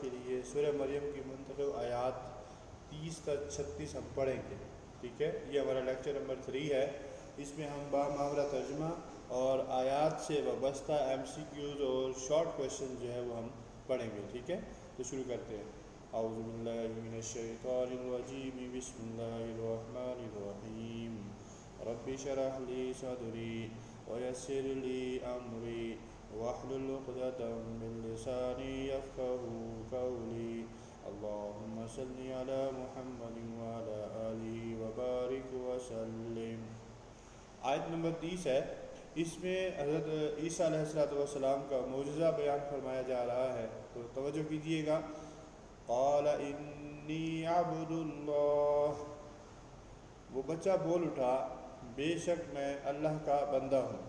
کے لیے سورہ مریم کی منتخب آیات 30 تا 36 ہم پڑھیں گے، ٹھیک ہے؟ یہ ہمارا لیکچر نمبر 3 ہے۔ اس میں ہم بامحاورہ ترجمہ اور آیات سے وابستہ MCQs اور شارٹ کویشچن جو ہے وہ ہم پڑھیں گے، ٹھیک ہے؟ تو شروع کرتے ہیں۔ اعوذ باللہ من الشیطان الرجیم، بسم اللہ الرحمن الرحیم۔ رب اشرح لی صدری ویسر لی امری واحلل عقدۃ من لسانی یفقہوا قولی۔ اللہم صل علی محمد وعلی آلہ وبارک وسلم۔ آیت نمبر 30 ہے۔ اس میں حضرت عیسیٰ علیہ السلام کا معجزہ بیان فرمایا جا رہا ہے، تو توجہ کیجیے گا۔ قال انی عبد اللہ، وہ بچہ بول اٹھا بے شک میں اللہ کا بندہ ہوں۔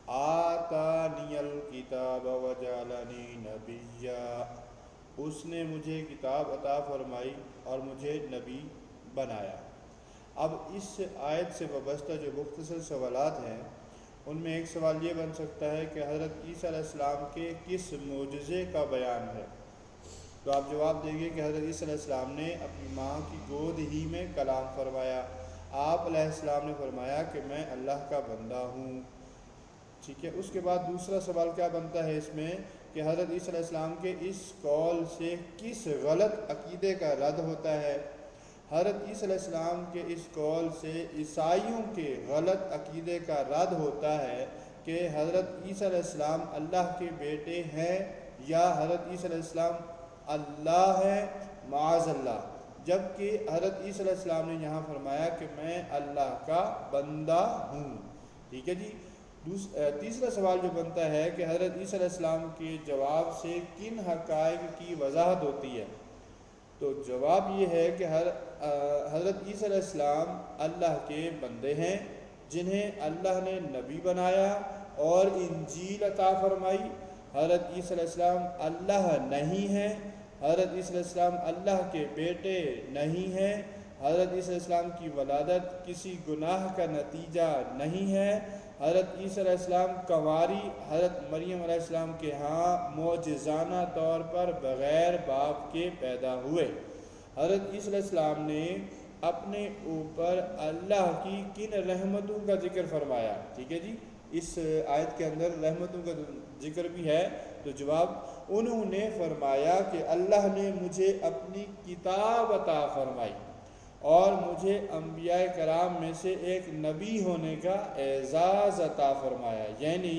آتانی الکتاب وجعلنی نبیا، اس نے مجھے کتاب عطا فرمائی اور مجھے نبی بنایا۔ اب اس آیت سے وابستہ جو مختصر سوالات ہیں ان میں ایک سوال یہ بن سکتا ہے کہ حضرت عیسیٰ علیہ السلام کے کس معجزے کا بیان ہے؟ تو آپ جواب دیں گے کہ حضرت عیسیٰ علیہ السلام نے اپنی ماں کی گود ہی میں کلام فرمایا۔ آپ علیہ السلام نے فرمایا کہ میں اللہ کا بندہ ہوں، ٹھیک ہے؟ اس کے بعد دوسرا سوال کیا بنتا ہے اس میں کہ حضرت عیسیٰ علیہ السلام کے اس قول سے کس غلط عقیدے کا رد ہوتا ہے؟ حضرت عیسیٰ علیہ السلام کے اس قول سے عیسائیوں کے غلط عقیدے کا رد ہوتا ہے کہ حضرت عیسیٰ علیہ السلام اللہ کے بیٹے ہیں یا حضرت عیسیٰ علیہ السلام اللہ ہے، معاذ اللہ، جبکہ حضرت عیسیٰ علیہ السلام نے یہاں فرمایا کہ میں اللہ کا بندہ ہوں، ٹھیک ہے جی؟ تیسرا سوال جو بنتا ہے کہ حضرت عیسیٰ علیہ السلام کے جواب سے کن حقائق کی وضاحت ہوتی ہے؟ تو جواب یہ ہے کہ حضرت عیسیٰ علیہ السلام اللہ کے بندے ہیں جنہیں اللہ نے نبی بنایا اور انجیل عطا فرمائی۔ حضرت عیسیٰ علیہ السلام اللہ نہیں ہیں، حضرت عیسیٰ علیہ السلام اللہ کے بیٹے نہیں ہیں، حضرت عیسیٰ علیہ السلام کی ولادت کسی گناہ کا نتیجہ نہیں ہے، حضرت عیسیٰ علیہ السلام کنواری حضرت مریم علیہ السلام کے ہاں معجزانہ طور پر بغیر باپ کے پیدا ہوئے۔ حضرت عیسیٰ علیہ السلام نے اپنے اوپر اللہ کی کن رحمتوں کا ذکر فرمایا؟ ٹھیک ہے جی، اس آیت کے اندر رحمتوں کا ذکر بھی ہے، تو جواب انہوں نے فرمایا کہ اللہ نے مجھے اپنی کتاب عطا فرمائی اور مجھے انبیاء کرام میں سے ایک نبی ہونے کا اعزاز عطا فرمایا، یعنی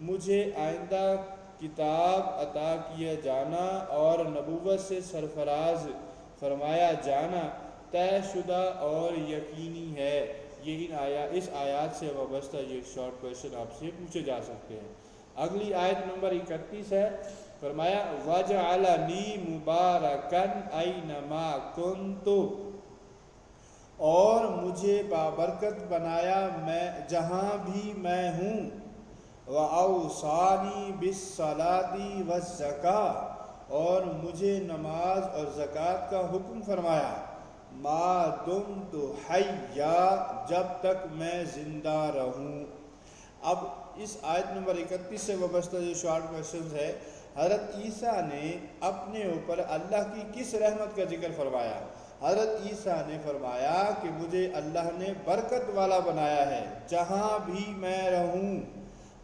مجھے آئندہ کتاب عطا کیا جانا اور نبوت سے سرفراز فرمایا جانا طے شدہ اور یقینی ہے۔ یہ اس آیات سے وابستہ یہ شارٹ کویشچن آپ سے پوچھے جا سکتے ہیں۔ اگلی آیت نمبر 31 ہے، فرمایا وَجَعَلَنِي مُبَارَكًا أَيْنَمَا كُنتُ، اور مجھے بابرکت بنایا میں جہاں بھی میں ہوں، وَأَوْصَانِي بِالصَّلَاةِ وَالزَّكَاةِ، اور مجھے نماز اور زکوٰۃ کا حکم فرمایا، مَا دُمْتُ حَيًّا، جب تک میں زندہ رہوں۔ اب اس آیت نمبر 31 سے وابستہ جو شارٹ کویشچنز ہے، حضرت عیسیٰ نے اپنے اوپر اللہ کی کس رحمت کا ذکر فرمایا؟ حضرت عیسیٰ نے فرمایا کہ مجھے اللہ نے برکت والا بنایا ہے جہاں بھی میں رہوں۔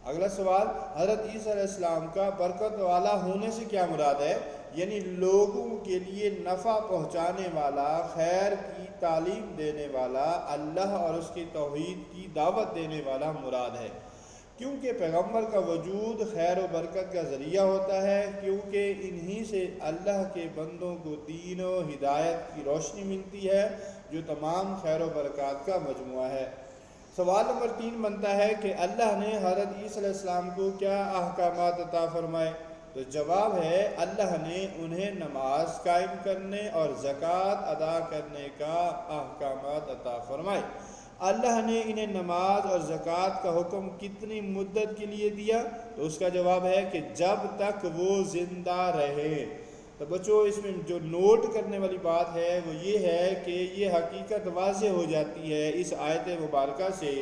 اگلا سوال، حضرت عیسیٰ علیہ السلام کا برکت والا ہونے سے کیا مراد ہے؟ یعنی لوگوں کے لیے نفع پہنچانے والا، خیر کی تعلیم دینے والا، اللہ اور اس کی توحید کی دعوت دینے والا مراد ہے، کیونکہ پیغمبر کا وجود خیر و برکت کا ذریعہ ہوتا ہے، کیونکہ انہی سے اللہ کے بندوں کو دین و ہدایت کی روشنی ملتی ہے جو تمام خیر و برکات کا مجموعہ ہے۔ سوال نمبر 3 بنتا ہے کہ اللہ نے حضرت عیسیٰ علیہ السلام کو کیا احکامات عطا فرمائے؟ تو جواب ہے اللہ نے انہیں نماز قائم کرنے اور زکوٰۃ ادا کرنے کا احکامات عطا فرمائے۔ اللہ نے انہیں نماز اور زکوٰۃ کا حکم کتنی مدت کے لیے دیا؟ تو اس کا جواب ہے کہ جب تک وہ زندہ رہے۔ تو بچوں اس میں جو نوٹ کرنے والی بات ہے وہ یہ ہے کہ یہ حقیقت واضح ہو جاتی ہے اس آیت مبارکہ سے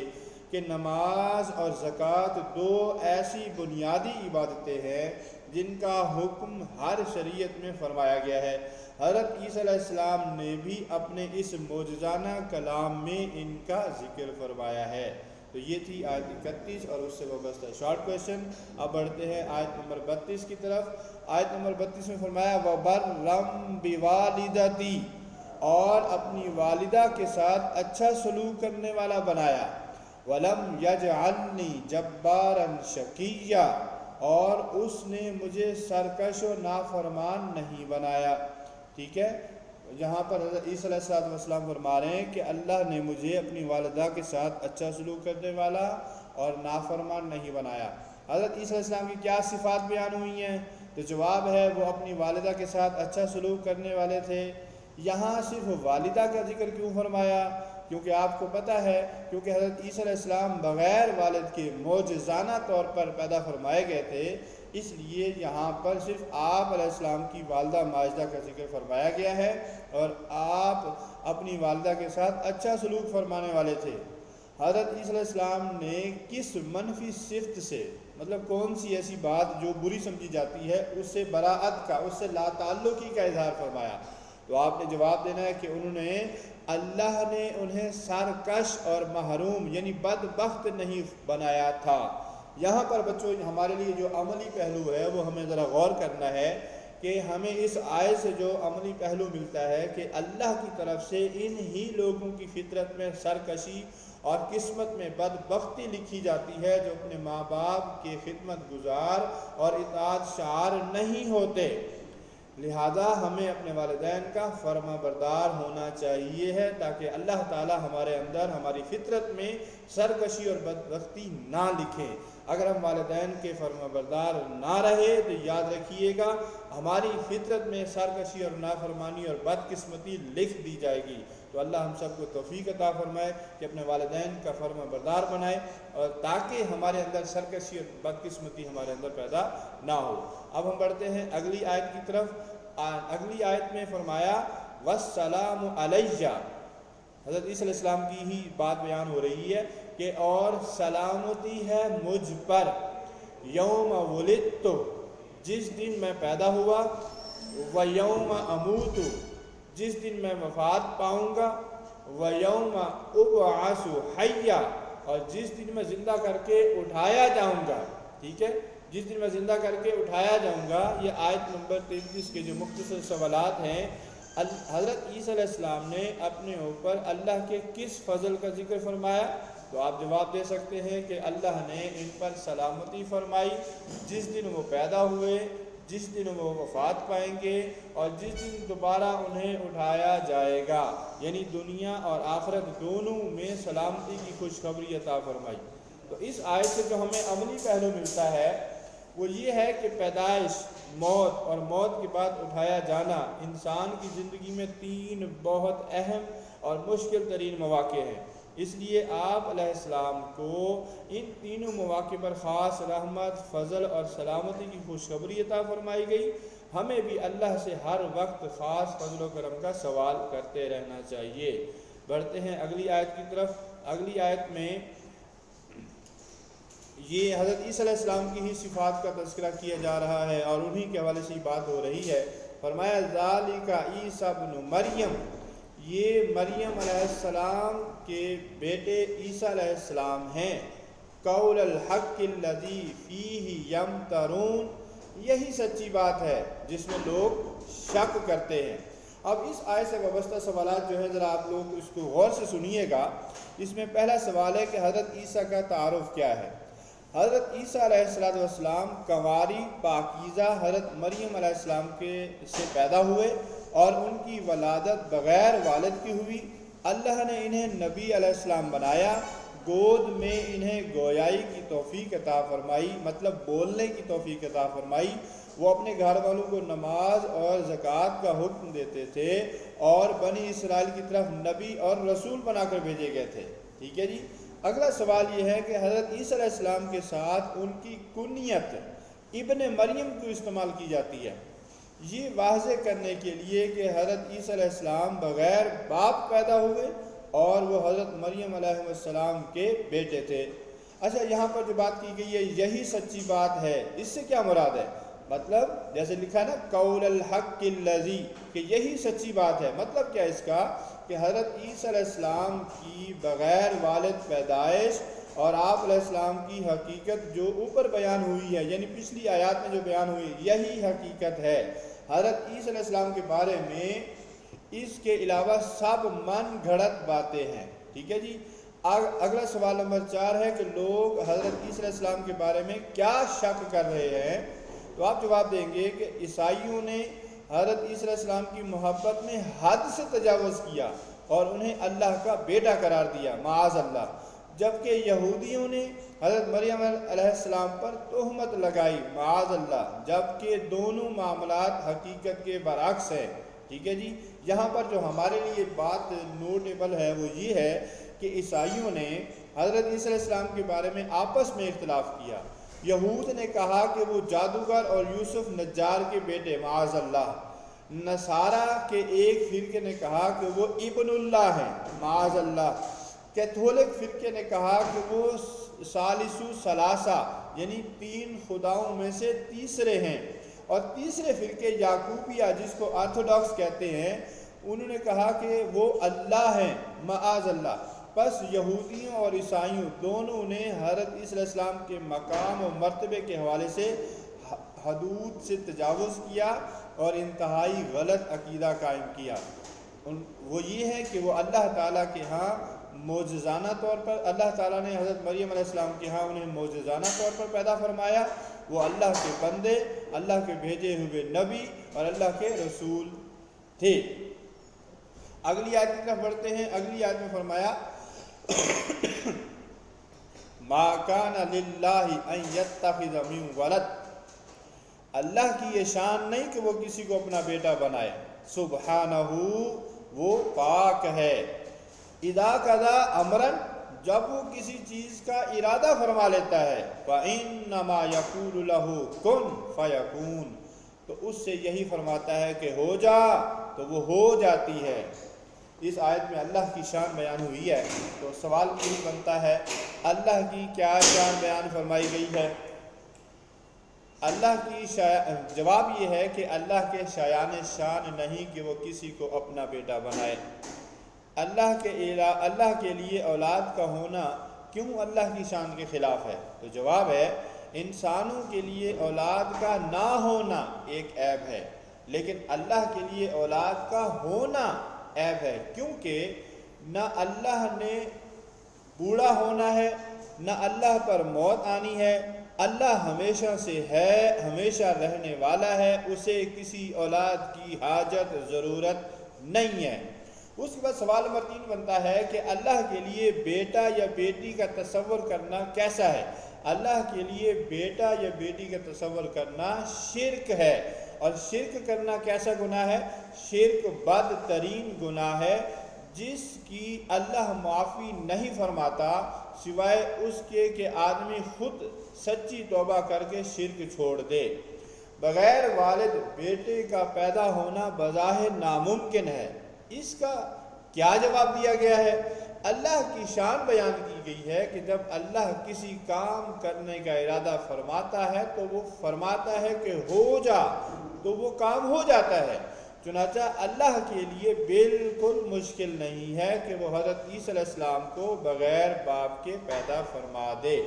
کہ نماز اور زکوٰۃ دو ایسی بنیادی عبادتیں ہیں جن کا حکم ہر شریعت میں فرمایا گیا ہے۔ حضرت عیسیٰ علیہ السلام نے بھی اپنے اس معجزانہ کلام میں ان کا ذکر فرمایا ہے۔ تو یہ تھی آیت 31 اور اس سے وابستہ شارٹ کویشچن۔ اب بڑھتے ہیں آیت نمبر 32 کی طرف۔ آیت نمبر 32 میں فرمایا وَبَرًّا بِوَالِدَتِی، اور اپنی والدہ کے ساتھ اچھا سلوک کرنے والا بنایا۔ وَلَمْ يَجْعَلْنِی جَبَّارًا شَقِیًّا، اور اس نے مجھے سرکش و نافرمان نہیں بنایا۔ ٹھیک ہے، یہاں پر حضرت عیسیٰ علیہ السلام فرما رہے ہیں کہ اللہ نے مجھے اپنی والدہ کے ساتھ اچھا سلوک کرنے والا اور نافرمان نہیں بنایا۔ حضرت عیسیٰ علیہ السلام کی کیا صفات بیان ہوئی ہیں؟ تو جواب ہے وہ اپنی والدہ کے ساتھ اچھا سلوک کرنے والے تھے۔ یہاں صرف والدہ کا ذکر کیوں فرمایا؟ کیونکہ آپ کو پتہ ہے، کیونکہ حضرت عیسیٰ علیہ السلام بغیر والد کے معجزانہ طور پر پیدا فرمائے گئے تھے، اس لیے یہاں پر صرف آپ علیہ السلام کی والدہ ماجدہ کا ذکر فرمایا گیا ہے، اور آپ اپنی والدہ کے ساتھ اچھا سلوک فرمانے والے تھے۔ حضرت عیسیٰ علیہ السلام نے کس منفی صفت سے، مطلب کون سی ایسی بات جو بری سمجھی جاتی ہے، اس سے براءت کا، اس سے لا تعلقی کا اظہار فرمایا؟ تو آپ نے جواب دینا ہے کہ اللہ نے انہیں سرکش اور محروم یعنی بدبخت نہیں بنایا تھا۔ یہاں پر بچوں ہمارے لیے جو عملی پہلو ہے وہ ہمیں ذرا غور کرنا ہے کہ ہمیں اس آیت سے جو عملی پہلو ملتا ہے کہ اللہ کی طرف سے ان ہی لوگوں کی فطرت میں سرکشی اور قسمت میں بدبختی لکھی جاتی ہے جو اپنے ماں باپ کے خدمت گزار اور اطاعت شعار نہیں ہوتے۔ لہذا ہمیں اپنے والدین کا فرما بردار ہونا چاہیے ہے تاکہ اللہ تعالی ہمارے اندر ہماری فطرت میں سرکشی اور بدبختی نہ لکھے۔ اگر ہم والدین کے فرما بردار نہ رہے تو یاد رکھیے گا ہماری فطرت میں سرکشی اور نافرمانی اور بدقسمتی لکھ دی جائے گی۔ تو اللہ ہم سب کو توفیق عطا فرمائے کہ اپنے والدین کا فرما بردار بنائے، اور تاکہ ہمارے اندر سرکشی اور بدقسمتی ہمارے اندر پیدا نہ ہو۔ اب ہم بڑھتے ہیں اگلی آیت کی طرف۔ اگلی آیت میں فرمایا وَالسَّلَامُ عَلَيَّ، حضرت عیسیٰ علیہ السلام کی ہی بات بیان ہو رہی ہے کہ اور سلامتی ہے مجھ پر، یوم ولدت، جس دن میں پیدا ہوا، وَيَوْمَ أَمُوتُ، جس دن میں وفات پاؤں گا، وَيَوْمَ أُبْعَثُ حَيًّا، اور جس دن میں زندہ کر کے اٹھایا جاؤں گا۔ ٹھیک ہے، جس دن میں زندہ کر کے اٹھایا جاؤں گا۔ یہ آیت نمبر 33 کے جو مختصر سوالات ہیں، حضرت عیسیٰ علیہ السلام نے اپنے اوپر اللہ کے کس فضل کا ذکر فرمایا؟ تو آپ جواب دے سکتے ہیں کہ اللہ نے ان پر سلامتی فرمائی جس دن وہ پیدا ہوئے، جس دن وہ وفات پائیں گے، اور جس دن دوبارہ انہیں اٹھایا جائے گا، یعنی دنیا اور آخرت دونوں میں سلامتی کی خوشخبری عطا فرمائی۔ تو اس آیت سے جو ہمیں عملی پہلو ملتا ہے وہ یہ ہے کہ پیدائش، موت اور موت کے بعد اٹھایا جانا انسان کی زندگی میں 3 بہت اہم اور مشکل ترین مواقع ہیں۔ اس لیے آپ علیہ السلام کو ان تینوں مواقع پر خاص رحمت، فضل اور سلامتی کی خوشخبری عطا فرمائی گئی۔ ہمیں بھی اللہ سے ہر وقت خاص فضل و کرم کا سوال کرتے رہنا چاہیے۔ بڑھتے ہیں اگلی آیت کی طرف۔ اگلی آیت میں یہ حضرت عیسیٰ علیہ السلام کی ہی صفات کا تذکرہ کیا جا رہا ہے اور انہی کے حوالے سے بات ہو رہی ہے۔ فرمایا ذالک عیسیٰ ابن مریم، یہ مریم علیہ السلام کے بیٹے عیسیٰ علیہ السلام ہیں۔ قول الحق الذی فیہ یمترون، یہی سچی بات ہے جس میں لوگ شک کرتے ہیں۔ اب اس آیت سے وابستہ سوالات جو ہیں ذرا آپ لوگ اس کو غور سے سنیے گا۔ اس میں پہلا سوال ہے کہ حضرت عیسیٰ کا تعارف کیا ہے؟ حضرت عیسیٰ علیہ السلام کنواری پاکیزہ حضرت مریم علیہ السلام سے پیدا ہوئے اور ان کی ولادت بغیر والد کی ہوئی۔ اللہ نے انہیں نبی علیہ السلام بنایا، گود میں انہیں گویائی کی توفیق عطا فرمائی، مطلب بولنے کی توفیق عطا فرمائی۔ وہ اپنے گھر والوں کو نماز اور زکوٰۃ کا حکم دیتے تھے اور بنی اسرائیل کی طرف نبی اور رسول بنا کر بھیجے گئے تھے۔ ٹھیک ہے جی۔ اگلا سوال یہ ہے کہ حضرت عیسیٰ علیہ السلام کے ساتھ ان کی کنیت ابن مریم کیوں استعمال کی جاتی ہے؟ یہ واضح کرنے کے لیے کہ حضرت عیسیٰ علیہ السلام بغیر باپ پیدا ہوئے اور وہ حضرت مریم علیہ السلام کے بیٹے تھے۔ اچھا، یہاں پر جو بات کی گئی ہے یہی سچی بات ہے، اس سے کیا مراد ہے؟ مطلب جیسے لکھا نا قول الحق الذی، کہ یہی سچی بات ہے۔ مطلب کیا اس کا کہ حضرت عیسیٰ علیہ السلام کی بغیر والد پیدائش اور آپ علیہ السلام کی حقیقت جو اوپر بیان ہوئی ہے، یعنی پچھلی آیات میں جو بیان ہوئی، یہی حقیقت ہے۔ حضرت عیسیٰ علیہ السلام کے بارے میں اس کے علاوہ سب من گھڑت باتیں ہیں۔ ٹھیک ہے جی۔ اگلا سوال نمبر 4 ہے کہ لوگ حضرت عیسیٰ علیہ السلام کے بارے میں کیا شک کر رہے ہیں؟ تو آپ جواب دیں گے کہ عیسائیوں نے حضرت عیسیٰ علیہ السلام کی محبت میں حد سے تجاوز کیا اور انہیں اللہ کا بیٹا قرار دیا، معاذ اللہ، جبکہ یہودیوں نے حضرت مریم علیہ السلام پر تہمت لگائی، معاذ اللہ، جبکہ دونوں معاملات حقیقت کے برعکس ہیں۔ ٹھیک ہے جی۔ یہاں پر جو ہمارے لیے بات نوٹیبل ہے وہ یہ ہے کہ عیسائیوں نے حضرت عیسیٰ علیہ السلام کے بارے میں آپس میں اختلاف کیا۔ یہود نے کہا کہ وہ جادوگر اور یوسف نجار کے بیٹے، معاذ اللہ۔ نصارہ کے ایک فرقے نے کہا کہ وہ ابن اللہ ہیں، معاذ اللہ۔ کیتھولک فرقے نے کہا کہ وہ ثالث ثلاثہ، یعنی 3 خداؤں میں سے تیسرے ہیں۔ اور تیسرے فرقے یعقوبیہ، جس کو آرتھوڈاکس کہتے ہیں، انہوں نے کہا کہ وہ اللہ ہیں، معاذ اللہ۔ پس یہودیوں اور عیسائیوں دونوں نے حضرت عیسیٰ علیہ السلام کے مقام و مرتبے کے حوالے سے حدود سے تجاوز کیا اور انتہائی غلط عقیدہ قائم کیا۔ وہ یہ ہے کہ وہ اللہ تعالیٰ کے ہاں معجزانہ طور پر، اللہ تعالیٰ نے حضرت مریم علیہ السلام کے ہاں انہیں معجزانہ طور پر پیدا فرمایا۔ وہ اللہ کے بندے، اللہ کے بھیجے ہوئے نبی اور اللہ کے رسول تھے۔ اگلی آیت کی طرف بڑھتے ہیں۔ اگلی آیت میں فرمایا ما کان للہ ان یتخذ من ولد، اللہ کی یہ شان نہیں کہ وہ کسی کو اپنا بیٹا بنائے، سبحانہ، وہ پاک ہے۔ اذا قضا امرا، جب وہ کسی چیز کا ارادہ فرما لیتا ہے، فانما یقول له کن فیکون، تو اس سے یہی فرماتا ہے کہ ہو جا، تو وہ ہو جاتی ہے۔ اس آیت میں اللہ کی شان بیان ہوئی ہے، تو سوال یہی بنتا ہے اللہ کی کیا شان بیان فرمائی گئی ہے؟ اللہ کی جواب یہ ہے کہ اللہ کے شایان شان نہیں کہ وہ کسی کو اپنا بیٹا بنائے۔ اللہ کے لیے اولاد کا ہونا کیوں اللہ کی شان کے خلاف ہے؟ تو جواب ہے انسانوں کے لیے اولاد کا نہ ہونا ایک عیب ہے، لیکن اللہ کے لیے اولاد کا ہونا عیب ہے، کیونکہ نہ اللہ نے بوڑھا ہونا ہے، نہ اللہ پر موت آنی ہے۔ اللہ ہمیشہ سے ہے، ہمیشہ رہنے والا ہے، اسے کسی اولاد کی حاجت، ضرورت نہیں ہے۔ اس کے بعد سوال نمبر 3 بنتا ہے کہ اللہ کے لیے بیٹا یا بیٹی کا تصور کرنا کیسا ہے؟ اللہ کے لیے بیٹا یا بیٹی کا تصور کرنا شرک ہے، اور شرک کرنا کیسا گناہ ہے؟ شرک بدترین گناہ ہے، جس کی اللہ معافی نہیں فرماتا سوائے اس کے کہ آدمی خود سچی توبہ کر کے شرک چھوڑ دے۔ بغیر والد بیٹے کا پیدا ہونا بظاہر ناممکن ہے، اس کا کیا جواب دیا گیا ہے؟ اللہ کی شان بیان کی گئی ہے کہ جب اللہ کسی کام کرنے کا ارادہ فرماتا ہے تو وہ فرماتا ہے کہ ہو جا، تو وہ کام ہو جاتا ہے۔ چنانچہ اللہ کے لیے بالکل مشکل نہیں ہے کہ وہ حضرت عیسیٰ علیہ السلام کو بغیر باپ کے پیدا فرما دے۔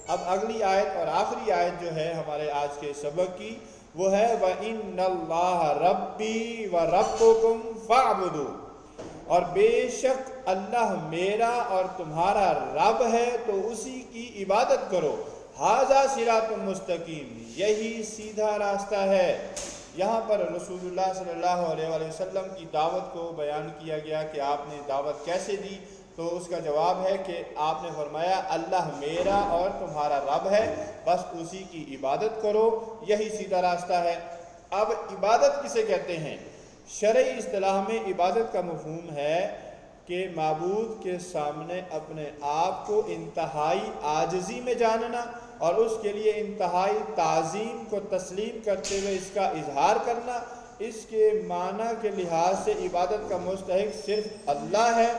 اب اگلی آیت اور آخری آیت جو ہے ہمارے آج کے سبق کی، وہ ہے وَإِنَّ اللَّهَ رَبِّي وَرَبُّكُمْ فَاعْبُدُوا، اور بے شک اللہ میرا اور تمہارا رب ہے تو اسی کی عبادت کرو۔ ھذا صراط مستقیم، یہی سیدھا راستہ ہے۔ یہاں پر رسول اللہ صلی اللہ علیہ وآلہ وسلم کی دعوت کو بیان کیا گیا کہ آپ نے دعوت کیسے دی، تو اس کا جواب ہے کہ آپ نے فرمایا اللہ میرا اور تمہارا رب ہے، بس اسی کی عبادت کرو، یہی سیدھا راستہ ہے۔ اب عبادت کسے کہتے ہیں؟ شرعی اصطلاح میں عبادت کا مفہوم ہے کہ معبود کے سامنے اپنے آپ کو انتہائی عاجزی میں جاننا اور اس کے لیے انتہائی تعظیم کو تسلیم کرتے ہوئے اس کا اظہار کرنا۔ اس کے معنی کے لحاظ سے عبادت کا مستحق صرف اللہ ہے،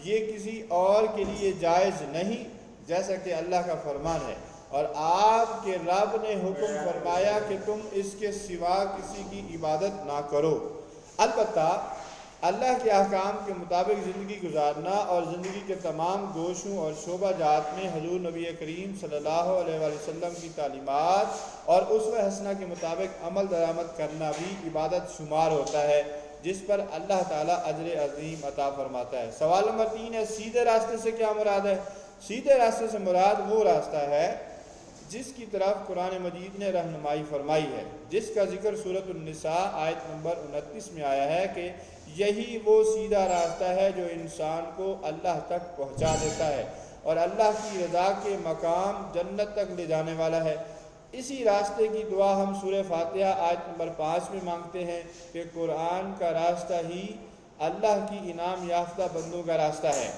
یہ کسی اور کے لیے جائز نہیں، جیسا کہ اللہ کا فرمان ہے اور آپ کے رب نے حکم فرمایا کہ تم اس کے سوا کسی کی عبادت نہ کرو۔ البتہ اللہ کے احکام کے مطابق زندگی گزارنا اور زندگی کے تمام گوشوں اور شعبہ جات میں حضور نبی کریم صلی اللہ علیہ وآلہ وسلم کی تعلیمات اور اسوہ حسنہ کے مطابق عمل درآمد کرنا بھی عبادت شمار ہوتا ہے، جس پر اللہ تعالیٰ اجر عظیم عطا فرماتا ہے۔ سوال نمبر 3 ہے، سیدھے راستے سے کیا مراد ہے؟ سیدھے راستے سے مراد وہ راستہ ہے جس کی طرف قرآن مجید نے رہنمائی فرمائی ہے، جس کا ذکر سورۃ النساء آیت نمبر 29 میں آیا ہے کہ یہی وہ سیدھا راستہ ہے جو انسان کو اللہ تک پہنچا دیتا ہے اور اللہ کی رضا کے مقام جنت تک لے جانے والا ہے۔ اسی راستے کی دعا ہم سورہ فاتحہ آیت نمبر 5 میں مانگتے ہیں کہ قرآن کا راستہ ہی اللہ کی انعام یافتہ بندوں کا راستہ ہے،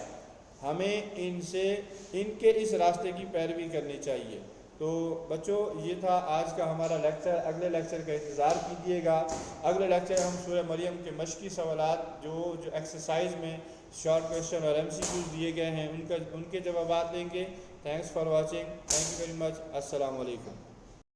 ہمیں ان کے اس راستے کی پیروی کرنی چاہیے۔ تو بچوں، یہ تھا آج کا ہمارا لیکچر۔ اگلے لیکچر کا انتظار کیجیے گا۔ اگلے لیکچر ہم سورہ مریم کے مشقی سوالات جو ایکسرسائز میں شارٹ کویشچن اور MCQs دیے گئے ہیں ان کے جوابات لیں گے۔ Thanks for watching, thank you very much, السلام علیکم۔